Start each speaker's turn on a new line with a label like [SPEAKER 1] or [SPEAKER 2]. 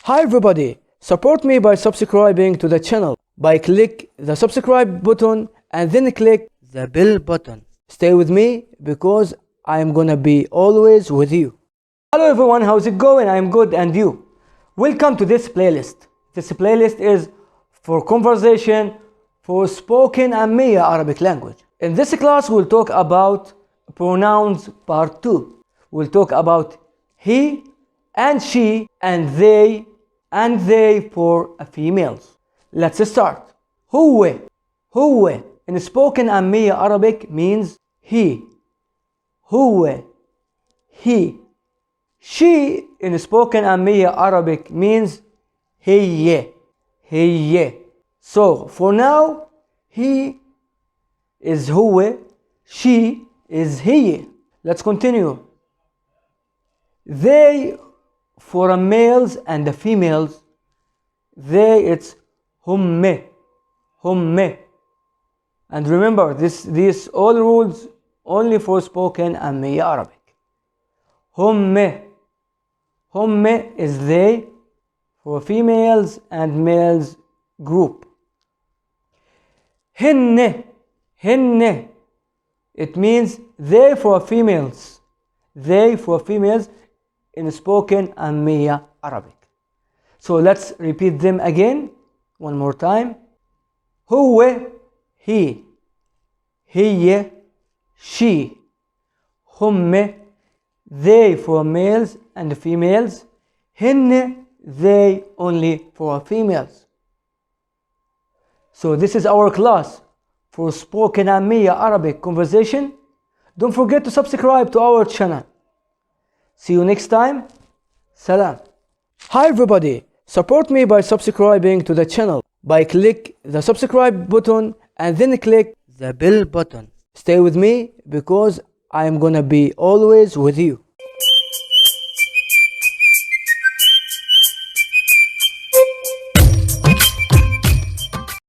[SPEAKER 1] Hi everybody, support me by subscribing to the channel by click the subscribe button and then click the bell button. Stay with me because I am gonna be always with you. Hello everyone, how's it going? I am good, and you? Welcome to this playlist. This playlist is for conversation for spoken AMMIYA Arabic language. In this class we'll talk about pronouns part 2. We'll talk about he and she and they for females. Let's start. هو in spoken AMMIYA Arabic means he. هو he. She in spoken AMMIYA Arabic means هي. So for now, he is هو, she is هي. Let's continue. They for the males and the females, they it's هم. And remember, these all rules only for spoken AMMIYA Arabic. هم is they for females and males group. هن it means they for females. They for females in spoken AMMIYA Arabic. So let's repeat them again one more time. هو he, هي she, هم they for males and females, هن they only for females. So this is our class for spoken AMMIYA Arabic conversation. Don't forget to subscribe to our channel. See you next time. Salam. Hi everybody, support me by subscribing to the channel by click the subscribe button and then click the bell button. Stay with me because I am gonna be always with you.